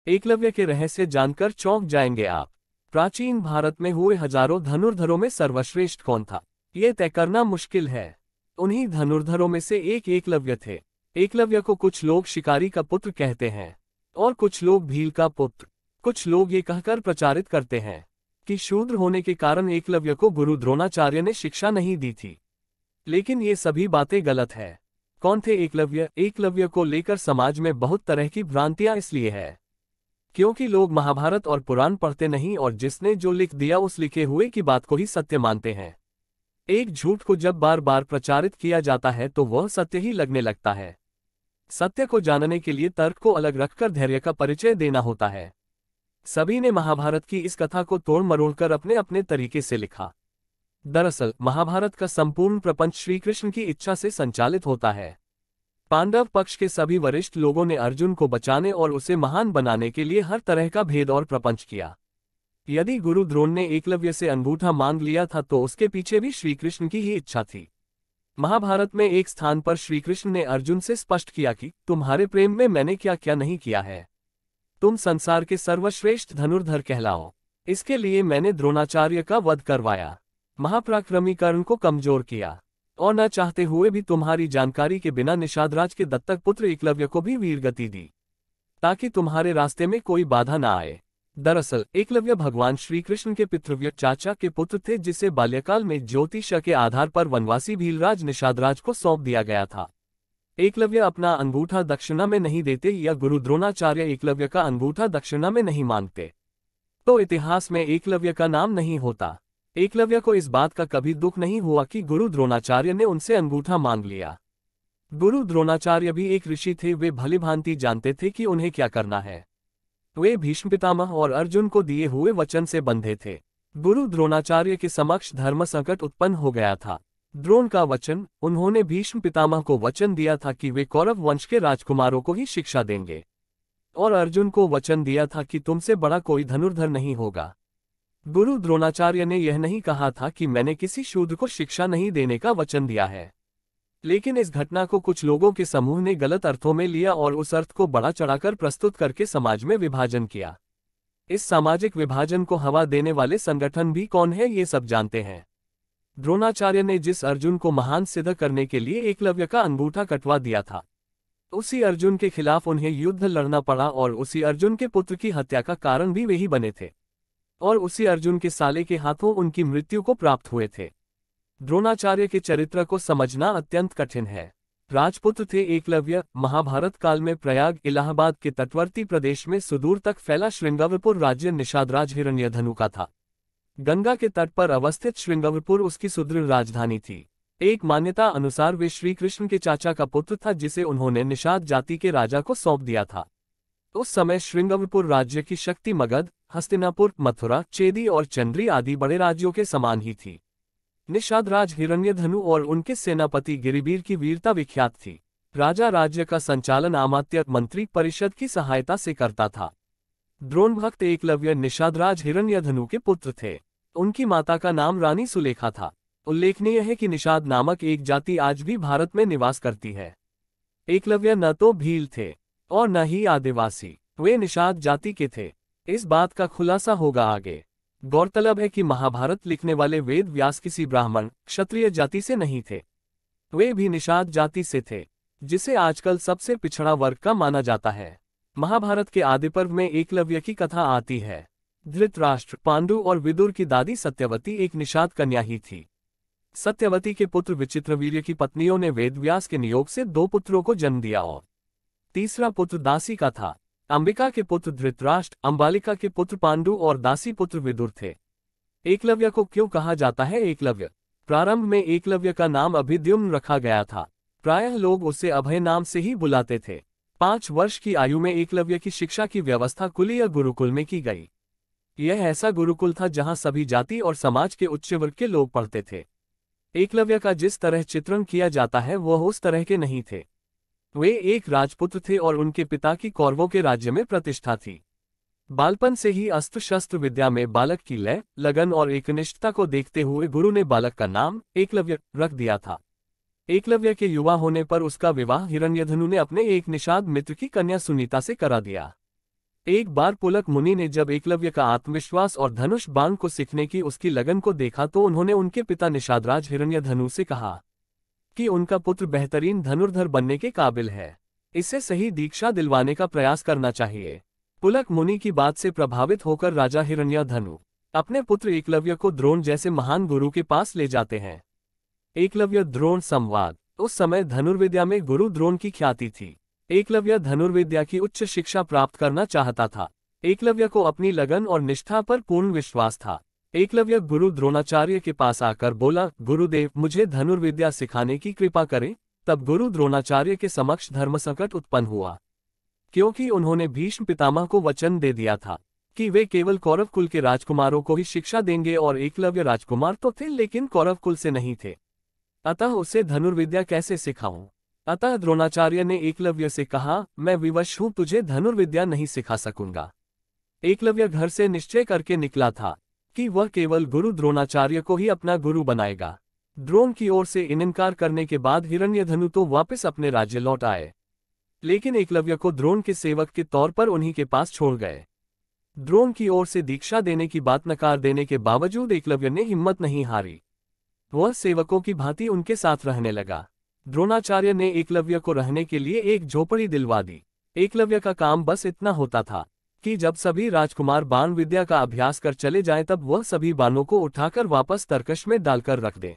एकलव्य के रहस्य जानकर चौंक जाएंगे आप। प्राचीन भारत में हुए हजारों धनुर्धरों में सर्वश्रेष्ठ कौन था, ये तय करना मुश्किल है। उन्हीं धनुर्धरों में से एक एकलव्य थे। एकलव्य को कुछ लोग शिकारी का पुत्र कहते हैं और कुछ लोग भील का पुत्र। कुछ लोग ये कहकर प्रचारित करते हैं कि शूद्र होने के कारण एकलव्य को गुरु द्रोणाचार्य ने शिक्षा नहीं दी थी, लेकिन ये सभी बातें गलत है। कौन थे एकलव्य? एकलव्य को लेकर समाज में बहुत तरह की भ्रांतियां इसलिए है क्योंकि लोग महाभारत और पुराण पढ़ते नहीं और जिसने जो लिख दिया उस लिखे हुए की बात को ही सत्य मानते हैं। एक झूठ को जब बार बार प्रचारित किया जाता है तो वह सत्य ही लगने लगता है। सत्य को जानने के लिए तर्क को अलग रखकर धैर्य का परिचय देना होता है। सभी ने महाभारत की इस कथा को तोड़ मरोड़कर अपने अपने तरीके से लिखा। दरअसल महाभारत का संपूर्ण प्रपंच श्री कृष्ण की इच्छा से संचालित होता है। पांडव पक्ष के सभी वरिष्ठ लोगों ने अर्जुन को बचाने और उसे महान बनाने के लिए हर तरह का भेद और प्रपंच किया। यदि गुरु द्रोण ने एकलव्य से अंगूठा मांग लिया था तो उसके पीछे भी श्री कृष्ण की ही इच्छा थी। महाभारत में एक स्थान पर श्री कृष्ण ने अर्जुन से स्पष्ट किया कि तुम्हारे प्रेम में मैंने क्या क्या नहीं किया है। तुम संसार के सर्वश्रेष्ठ धनुर्धर कहलाओ, इसके लिए मैंने द्रोणाचार्य का वध करवाया, महापराक्रमी कर्ण को कमजोर किया और न चाहते हुए भी तुम्हारी जानकारी के बिना निषादराज के दत्तक पुत्र एकलव्य को भी वीरगति दी, ताकि तुम्हारे रास्ते में कोई बाधा न आए। दरअसल एकलव्य भगवान श्री कृष्ण के पितृव्य चाचा के पुत्र थे, जिसे बाल्यकाल में ज्योतिष के आधार पर वनवासी भीलराज निषादराज को सौंप दिया गया था। एकलव्य अपना अंगूठा दक्षिणा में नहीं देते या गुरु द्रोणाचार्य एकलव्य का अंगूठा दक्षिणा में नहीं मांगते तो इतिहास में एकलव्य का नाम नहीं होता। एकलव्य को इस बात का कभी दुख नहीं हुआ कि गुरु द्रोणाचार्य ने उनसे अंगूठा मांग लिया। गुरु द्रोणाचार्य भी एक ऋषि थे, वे भलीभांति जानते थे कि उन्हें क्या करना है। वे भीष्म पितामह और अर्जुन को दिए हुए वचन से बंधे थे। गुरु द्रोणाचार्य के समक्ष धर्म संकट उत्पन्न हो गया था। द्रोण का वचन, उन्होंने भीष्म पितामह को वचन दिया था कि वे कौरव वंश के राजकुमारों को ही शिक्षा देंगे, और अर्जुन को वचन दिया था कि तुमसे बड़ा कोई धनुर्धर नहीं होगा। गुरु द्रोणाचार्य ने यह नहीं कहा था कि मैंने किसी शूद्र को शिक्षा नहीं देने का वचन दिया है, लेकिन इस घटना को कुछ लोगों के समूह ने गलत अर्थों में लिया और उस अर्थ को बढ़ा चढ़ाकर प्रस्तुत करके समाज में विभाजन किया। इस सामाजिक विभाजन को हवा देने वाले संगठन भी कौन है ये सब जानते हैं। द्रोणाचार्य ने जिस अर्जुन को महान सिद्ध करने के लिए एकलव्य का अंगूठा कटवा दिया था, उसी अर्जुन के खिलाफ उन्हें युद्ध लड़ना पड़ा और उसी अर्जुन के पुत्र की हत्या का कारण भी वही बने थे और उसी अर्जुन के साले के हाथों उनकी मृत्यु को प्राप्त हुए थे। द्रोणाचार्य के चरित्र को समझना अत्यंत कठिन है। राजपुत्र थे एकलव्य। महाभारत काल में प्रयाग इलाहाबाद के तटवर्ती प्रदेश में सुदूर तक फैला श्रृंगावरपुर राज्य निषादराज हिरण्यधनु का था। गंगा के तट पर अवस्थित श्रृंगावरपुर उसकी सुदृढ़ राजधानी थी। एक मान्यता अनुसार वे श्री कृष्ण के चाचा का पुत्र था, जिसे उन्होंने निषाद जाति के राजा को सौंप दिया था। उस समय श्रृंगावरपुर राज्य की शक्ति मगध, हस्तिनापुर, मथुरा, चेदी और चंद्री आदि बड़े राज्यों के समान ही थी। निषादराज हिरण्यधनु और उनके सेनापति गिरिवीर की वीरता विख्यात थी। राजा राज्य का संचालन अमात्य मंत्री परिषद की सहायता से करता था। द्रोण भक्त एकलव्य निषादराज हिरण्यधनु के पुत्र थे। उनकी माता का नाम रानी सुलेखा था। उल्लेखनीय है कि निषाद नामक एक जाति आज भी भारत में निवास करती है। एकलव्य न तो भील थे और न ही आदिवासी, वे निषाद जाति के थे। इस बात का खुलासा होगा आगे। गौरतलब है कि महाभारत लिखने वाले वेद व्यास किसी ब्राह्मण क्षत्रिय जाति से नहीं थे, वे भी निषाद जाति से थे, जिसे आजकल सबसे पिछड़ा वर्ग का माना जाता है। महाभारत के आदि पर्व में एकलव्य की कथा आती है। धृतराष्ट्र, पांडु और विदुर की दादी सत्यवती एक निषाद कन्या ही थी। सत्यवती के पुत्र विचित्रवीर्य की पत्नियों ने वेदव्यास के नियोग से 2 पुत्रों को जन्म दिया और तीसरा पुत्र दासी का था। अंबिका के पुत्र धृतराष्ट्र, अंबालिका के पुत्र पांडु और दासी पुत्र विदुर थे। एकलव्य को क्यों कहा जाता है एकलव्य? प्रारंभ में एकलव्य का नाम अभिद्युम्न रखा गया था। प्रायः लोग उसे अभय नाम से ही बुलाते थे। 5 वर्ष की आयु में एकलव्य की शिक्षा की व्यवस्था कुलीय गुरुकुल में की गई। यह ऐसा गुरुकुल था जहां सभी जाति और समाज के उच्च वर्ग के लोग पढ़ते थे। एकलव्य का जिस तरह चित्रण किया जाता है वह उस तरह के नहीं थे। वे एक राजपुत्र थे और उनके पिता की कौरवों के राज्य में प्रतिष्ठा थी। बालपन से ही अस्त्र शस्त्र विद्या में बालक की लय, लगन और एकनिष्ठता को देखते हुए गुरु ने बालक का नाम एकलव्य रख दिया था। एकलव्य के युवा होने पर उसका विवाह हिरण्यधनु ने अपने एक निषाद मित्र की कन्या सुनीता से करा दिया। एक बार पुलक मुनि ने जब एकलव्य का आत्मविश्वास और धनुष बाण को सीखने की उसकी लगन को देखा तो उन्होंने उनके पिता निषादराज हिरण्यधनु से कहा कि उनका पुत्र बेहतरीन धनुर्धर बनने के काबिल है, इसे सही दीक्षा दिलवाने का प्रयास करना चाहिए। पुलक मुनि की बात से प्रभावित होकर राजा हिरण्यधनु अपने पुत्र एकलव्य को द्रोण जैसे महान गुरु के पास ले जाते हैं। एकलव्य द्रोण संवाद। उस समय धनुर्विद्या में गुरु द्रोण की ख्याति थी। एकलव्य धनुर्विद्या की उच्च शिक्षा प्राप्त करना चाहता था। एकलव्य को अपनी लगन और निष्ठा पर पूर्ण विश्वास था। एकलव्य गुरु द्रोणाचार्य के पास आकर बोला, गुरुदेव मुझे धनुर्विद्या सिखाने की कृपा करें। तब गुरु द्रोणाचार्य के समक्ष धर्म संकट उत्पन्न हुआ, क्योंकि उन्होंने भीष्म पितामह को वचन दे दिया था कि वे केवल कौरव कुल के राजकुमारों को ही शिक्षा देंगे और एकलव्य राजकुमार तो थे लेकिन कौरव कुल से नहीं थे, अतः उसे धनुर्विद्या कैसे सिखाऊं। अतः द्रोणाचार्य ने एकलव्य से कहा, मैं विवश हूं, तुझे धनुर्विद्या नहीं सिखा सकूंगा। एकलव्य घर से निश्चय करके निकला था कि वह केवल गुरु द्रोणाचार्य को ही अपना गुरु बनाएगा। द्रोण की ओर से इनकार करने के बाद हिरण्यधनु तो वापस अपने राज्य लौट आए, लेकिन एकलव्य को द्रोण के सेवक के तौर पर उन्हीं के पास छोड़ गए। द्रोण की ओर से दीक्षा देने की बात नकार देने के बावजूद एकलव्य ने हिम्मत नहीं हारी। वह सेवकों की भांति उनके साथ रहने लगा। द्रोणाचार्य ने एकलव्य को रहने के लिए एक झोपड़ी दिलवा दी। एकलव्य का काम बस इतना होता था कि जब सभी राजकुमार बाण विद्या का अभ्यास कर चले जाएं तब वह सभी बाणों को उठाकर वापस तरकश में डालकर रख दे।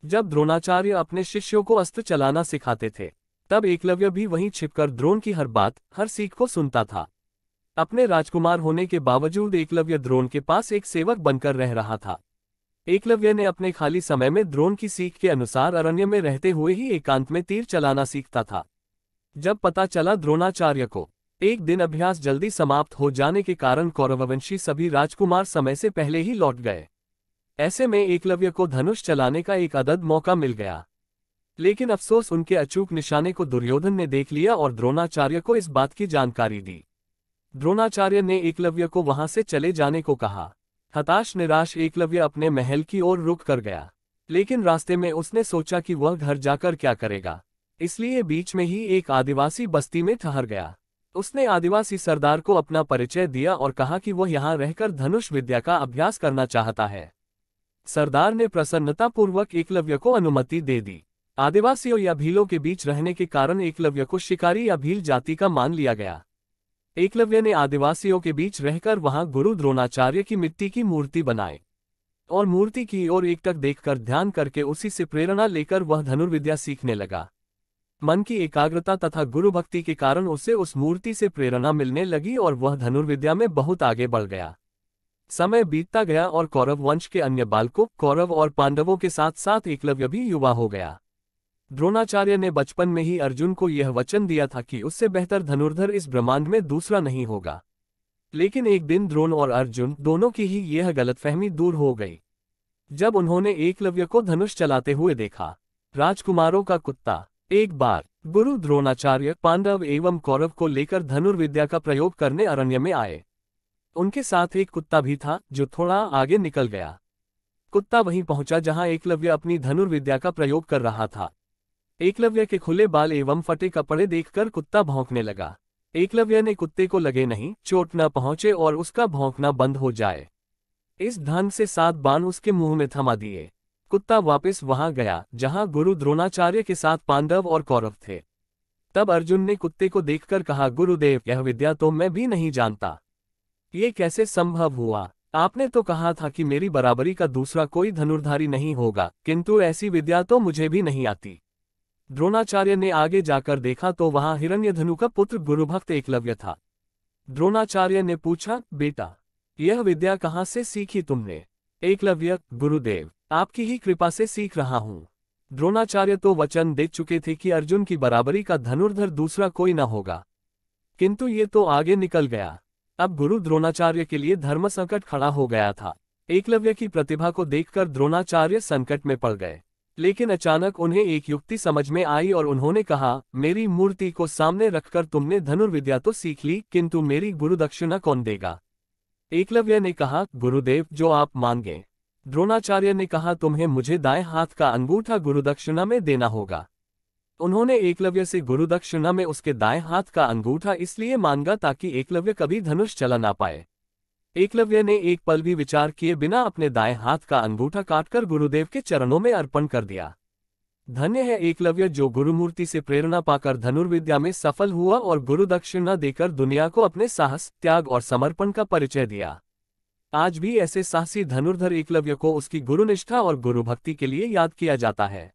जब द्रोणाचार्य अपने शिष्यों को अस्त्र चलाना सिखाते थे तब एकलव्य भी वहीं छिपकर द्रोण की हर बात, हर सीख को सुनता था। अपने राजकुमार होने के बावजूद एकलव्य द्रोण के पास एक सेवक बनकर रह रहा था। एकलव्य ने अपने खाली समय में द्रोण की सीख के अनुसार अरण्य में रहते हुए ही एकांत में तीर चलाना सीखता था। जब पता चला द्रोणाचार्य को एक दिन अभ्यास जल्दी समाप्त हो जाने के कारण कौरववंशी सभी राजकुमार समय से पहले ही लौट गए, ऐसे में एकलव्य को धनुष चलाने का एक अदद मौका मिल गया। लेकिन अफसोस उनके अचूक निशाने को दुर्योधन ने देख लिया और द्रोणाचार्य को इस बात की जानकारी दी। द्रोणाचार्य ने एकलव्य को वहां से चले जाने को कहा। हताश निराश एकलव्य अपने महल की ओर रुक कर गया, लेकिन रास्ते में उसने सोचा कि वह घर जाकर क्या करेगा, इसलिए बीच में ही एक आदिवासी बस्ती में ठहर गया। उसने आदिवासी सरदार को अपना परिचय दिया और कहा कि वह यहाँ रहकर धनुष विद्या का अभ्यास करना चाहता है। सरदार ने प्रसन्नतापूर्वक एकलव्य को अनुमति दे दी। आदिवासियों या भीलों के बीच रहने के कारण एकलव्य को शिकारी या भील जाति का मान लिया गया। एकलव्य ने आदिवासियों के बीच रहकर वहां गुरु द्रोणाचार्य की मिट्टी की मूर्ति बनाई और मूर्ति की ओर एकटक देखकर ध्यान करके उसी से प्रेरणा लेकर वह धनुर्विद्या सीखने लगा। मन की एकाग्रता तथा गुरु भक्ति के कारण उसे उस मूर्ति से प्रेरणा मिलने लगी और वह धनुर्विद्या में बहुत आगे बढ़ गया। समय बीतता गया और कौरव वंश के अन्य बालकों, कौरव और पांडवों के साथ साथ एकलव्य भी युवा हो गया। द्रोणाचार्य ने बचपन में ही अर्जुन को यह वचन दिया था कि उससे बेहतर धनुर्धर इस ब्रह्मांड में दूसरा नहीं होगा। लेकिन एक दिन द्रोण और अर्जुन दोनों की ही यह गलतफहमी दूर हो गई जब उन्होंने एकलव्य को धनुष चलाते हुए देखा। राजकुमारों का कुत्ता। एक बार गुरु द्रोणाचार्य पांडव एवं कौरव को लेकर धनुर्विद्या का प्रयोग करने अरण्य में आए। उनके साथ एक कुत्ता भी था जो थोड़ा आगे निकल गया। कुत्ता वहीं पहुंचा जहां एकलव्य अपनी धनुर्विद्या का प्रयोग कर रहा था। एकलव्य के खुले बाल एवं फटे कपड़े देखकर कुत्ता भौंकने लगा। एकलव्य ने कुत्ते को लगे नहीं, चोट न पहुंचे और उसका भौंकना बंद हो जाए, इस ढंग से 7 बाण उसके मुंह में थमा दिए। कुत्ता वापस वहां गया जहां गुरु द्रोणाचार्य के साथ पांडव और कौरव थे। तब अर्जुन ने कुत्ते को देखकर कहा, गुरुदेव यह विद्या तो मैं भी नहीं जानता, ये कैसे संभव हुआ? आपने तो कहा था कि मेरी बराबरी का दूसरा कोई धनुर्धारी नहीं होगा, किंतु ऐसी विद्या तो मुझे भी नहीं आती। द्रोणाचार्य ने आगे जाकर देखा तो वहां हिरण्यधनु का पुत्र गुरुभक्त एकलव्य था। द्रोणाचार्य ने पूछा, बेटा यह विद्या कहाँ से सीखी तुमने? एकलव्य, गुरुदेव आपकी ही कृपा से सीख रहा हूँ। द्रोणाचार्य तो वचन दे चुके थे कि अर्जुन की बराबरी का धनुर्धर दूसरा कोई न होगा, किंतु ये तो आगे निकल गया। अब गुरु द्रोणाचार्य के लिए धर्म संकट खड़ा हो गया था। एकलव्य की प्रतिभा को देखकर द्रोणाचार्य संकट में पड़ गए, लेकिन अचानक उन्हें एक युक्ति समझ में आई और उन्होंने कहा, मेरी मूर्ति को सामने रखकर तुमने धनुर्विद्या तो सीख ली, किंतु मेरी गुरुदक्षिणा कौन देगा? एकलव्य ने कहा, गुरुदेव जो आप मांगे। द्रोणाचार्य ने कहा, तुम्हें मुझे दाएं हाथ का अंगूठा गुरुदक्षिणा में देना होगा। उन्होंने एकलव्य से गुरु दक्षिणा में उसके दाएं हाथ का अंगूठा इसलिए मांगा ताकि एकलव्य कभी धनुष चला ना पाए। एकलव्य ने एक पल भी विचार किए बिना अपने दाएं हाथ का अंगूठा काटकर गुरुदेव के चरणों में अर्पण कर दिया। धन्य है एकलव्य जो गुरुमूर्ति से प्रेरणा पाकर धनुर्विद्या में सफल हुआ और गुरु दक्षिणा देकर दुनिया को अपने साहस, त्याग और समर्पण का परिचय दिया। आज भी ऐसे साहसी धनुर्धर एकलव्य को उसकी गुरुनिष्ठा और गुरुभक्ति के लिए याद किया जाता है।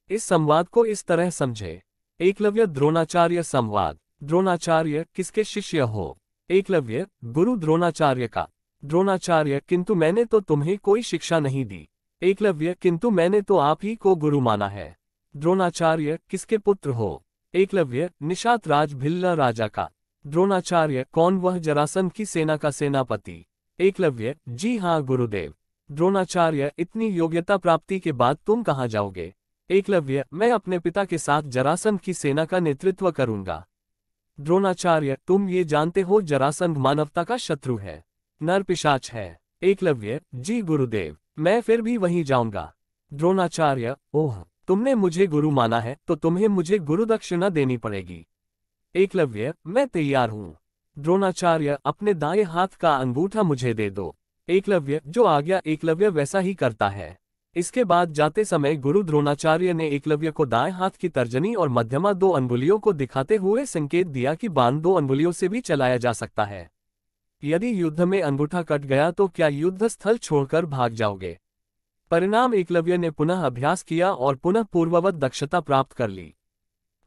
इस संवाद को इस तरह समझे। एकलव्य द्रोणाचार्य संवाद। द्रोणाचार्य किसके शिष्य हो? एकलव्य गुरु द्रोणाचार्य का। द्रोणाचार्य किंतु मैंने तो तुम्हें कोई शिक्षा नहीं दी। एकलव्य किंतु मैंने तो आप ही को गुरु माना है। द्रोणाचार्य किसके पुत्र हो? एकलव्य निषाद राज भिल्ल राजा का। द्रोणाचार्य कौन? वह जरासंध की सेना का सेनापति। एकलव्य जी हाँ गुरुदेव। द्रोणाचार्य इतनी योग्यता प्राप्ति के बाद तुम कहाँ जाओगे? एकलव्य मैं अपने पिता के साथ जरासंध की सेना का नेतृत्व करूंगा। द्रोणाचार्य तुम ये जानते हो जरासंध मानवता का शत्रु है, नर पिशाच है। एकलव्य जी गुरुदेव मैं फिर भी वहीं जाऊंगा। द्रोणाचार्य ओह तुमने मुझे गुरु माना है तो तुम्हें मुझे गुरु दक्षिणा देनी पड़ेगी। एकलव्य मैं तैयार हूँ। द्रोणाचार्य अपने दाएं हाथ का अंगूठा मुझे दे दो। एकलव्य जो आज्ञा। एकलव्य वैसा ही करता है। इसके बाद जाते समय गुरु द्रोणाचार्य ने एकलव्य को दाएं हाथ की तर्जनी और मध्यमा 2 अंगुलियों को दिखाते हुए संकेत दिया कि बाण 2 अंगुलियों से भी चलाया जा सकता है। यदि युद्ध में अंगूठा कट गया तो क्या युद्ध स्थल छोड़कर भाग जाओगे? परिणाम एकलव्य ने पुनः अभ्यास किया और पुनः पूर्ववत दक्षता प्राप्त कर ली।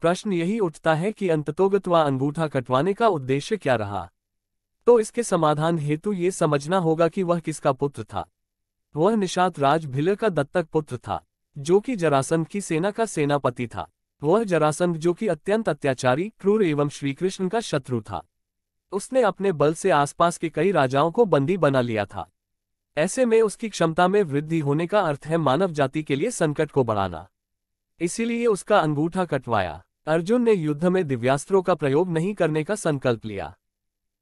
प्रश्न यही उठता है कि अंततोगत्वा अंगूठा कटवाने का उद्देश्य क्या रहा? तो इसके समाधान हेतु ये समझना होगा कि वह किसका पुत्र था। वह निषाद राज भिल्ल का दत्तक पुत्र था, जो कि जरासंध की सेना का सेनापति था। वह जरासंध जो कि अत्यंत अत्याचारी, क्रूर एवं श्रीकृष्ण का शत्रु था। उसने अपने बल से आसपास के कई राजाओं को बंदी बना लिया था। ऐसे में उसकी क्षमता में वृद्धि होने का अर्थ है मानव जाति के लिए संकट को बढ़ाना। इसीलिए उसका अंगूठा कटवाया। अर्जुन ने युद्ध में दिव्यास्त्रों का प्रयोग नहीं करने का संकल्प लिया।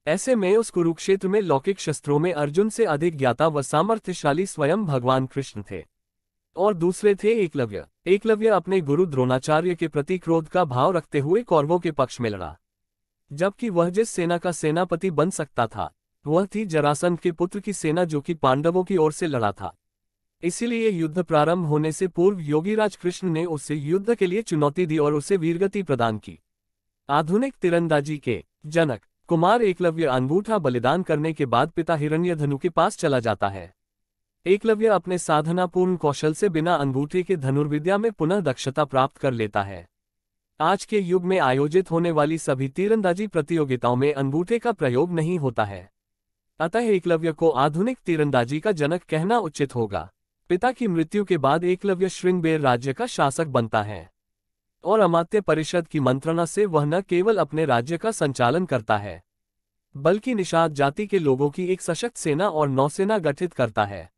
ऐसे में उस कुरुक्षेत्र में लौकिक शस्त्रों में अर्जुन से अधिक ज्ञाता व सामर्थ्यशाली स्वयं भगवान कृष्ण थे, और दूसरे थे एकलव्य। एकलव्य अपने गुरु द्रोणाचार्य के प्रति क्रोध का भाव रखते हुए कौरवों के पक्ष में लड़ा, जबकि वह जिस सेना का सेनापति बन सकता था वह थी जरासंध के पुत्र की सेना जो कि पांडवों की ओर से लड़ा था। इसीलिए युद्ध प्रारंभ होने से पूर्व योगीराज कृष्ण ने उसे युद्ध के लिए चुनौती दी और उसे वीरगति प्रदान की। आधुनिक तीरंदाजी के जनक कुमार एकलव्य अंगूठा बलिदान करने के बाद पिता हिरण्यधनु के पास चला जाता है। एकलव्य अपने साधनापूर्ण कौशल से बिना अंगूठे के धनुर्विद्या में पुनः दक्षता प्राप्त कर लेता है। आज के युग में आयोजित होने वाली सभी तीरंदाजी प्रतियोगिताओं में अंगूठे का प्रयोग नहीं होता है। अतः एकलव्य को आधुनिक तीरंदाजी का जनक कहना उचित होगा। पिता की मृत्यु के बाद एकलव्य श्रृंगबेर राज्य का शासक बनता है और अमात्य परिषद की मंत्रणा से वह न केवल अपने राज्य का संचालन करता है बल्कि निषाद जाति के लोगों की एक सशक्त सेना और नौसेना गठित करता है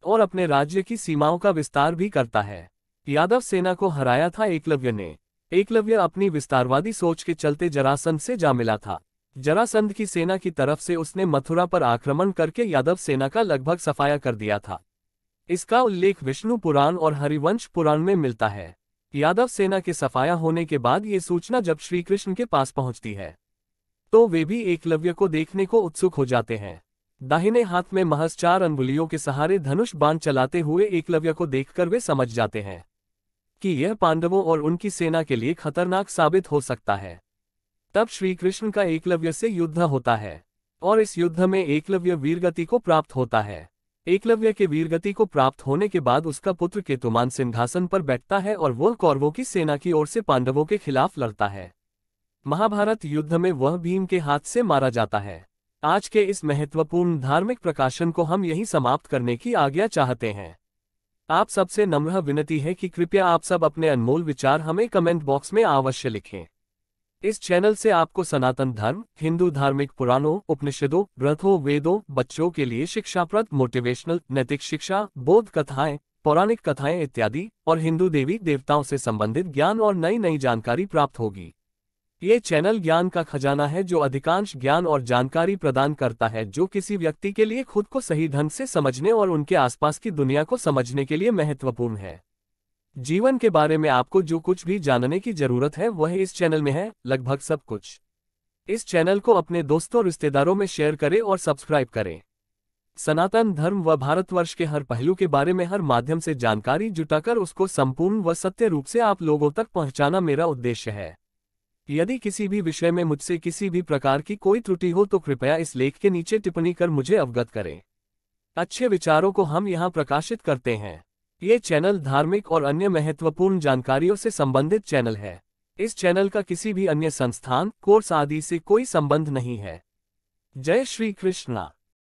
और अपने राज्य की सीमाओं का विस्तार भी करता है। यादव सेना को हराया था एकलव्य ने। एकलव्य अपनी विस्तारवादी सोच के चलते जरासंध से जा मिला था। जरासंध की सेना की तरफ से उसने मथुरा पर आक्रमण करके यादव सेना का लगभग सफाया कर दिया था। इसका उल्लेख विष्णु पुराण और हरिवंश पुराण में मिलता है। यादव सेना के सफाया होने के बाद ये सूचना जब श्री कृष्ण के पास पहुंचती है तो वे भी एकलव्य को देखने को उत्सुक हो जाते हैं। दाहिने हाथ में महज 4 अंगुलियों के सहारे धनुष बाण चलाते हुए एकलव्य को देखकर वे समझ जाते हैं कि यह पांडवों और उनकी सेना के लिए खतरनाक साबित हो सकता है। तब श्री कृष्ण का एकलव्य से युद्ध होता है और इस युद्ध में एकलव्य वीरगति को प्राप्त होता है। एकलव्य के वीरगति को प्राप्त होने के बाद उसका पुत्र केतुमान सिंहासन पर बैठता है और वह कौरवों की सेना की ओर से पांडवों के खिलाफ लड़ता है। महाभारत युद्ध में वह भीम के हाथ से मारा जाता है। आज के इस महत्वपूर्ण धार्मिक प्रकाशन को हम यहीं समाप्त करने की आज्ञा चाहते हैं। आप सबसे नम्र विनती है कि कृपया आप सब अपने अनमोल विचार हमें कमेंट बॉक्स में अवश्य लिखें। इस चैनल से आपको सनातन धर्म, हिंदू धार्मिक पुराणों, उपनिषदों, ग्रंथों, वेदों, बच्चों के लिए शिक्षाप्रद, मोटिवेशनल, नैतिक शिक्षा, बोध कथाएं, पौराणिक कथाएं इत्यादि और हिंदू देवी देवताओं से संबंधित ज्ञान और नई नई जानकारी प्राप्त होगी। ये चैनल ज्ञान का खजाना है जो अधिकांश ज्ञान और जानकारी प्रदान करता है जो किसी व्यक्ति के लिए खुद को सही ढंग से समझने और उनके आसपास की दुनिया को समझने के लिए महत्वपूर्ण है। जीवन के बारे में आपको जो कुछ भी जानने की जरूरत है वह इस चैनल में है, लगभग सब कुछ। इस चैनल को अपने दोस्तों रिश्तेदारों में शेयर करें और सब्सक्राइब करें। सनातन धर्म व भारतवर्ष के हर पहलू के बारे में हर माध्यम से जानकारी जुटाकर उसको संपूर्ण व सत्य रूप से आप लोगों तक पहुंचाना मेरा उद्देश्य है। यदि किसी भी विषय में मुझसे किसी भी प्रकार की कोई त्रुटि हो तो कृपया इस लेख के नीचे टिप्पणी कर मुझे अवगत करें। अच्छे विचारों को हम यहाँ प्रकाशित करते हैं। ये चैनल धार्मिक और अन्य महत्वपूर्ण जानकारियों से संबंधित चैनल है। इस चैनल का किसी भी अन्य संस्थान, कोर्स आदि से कोई संबंध नहीं है। जय श्री कृष्णा।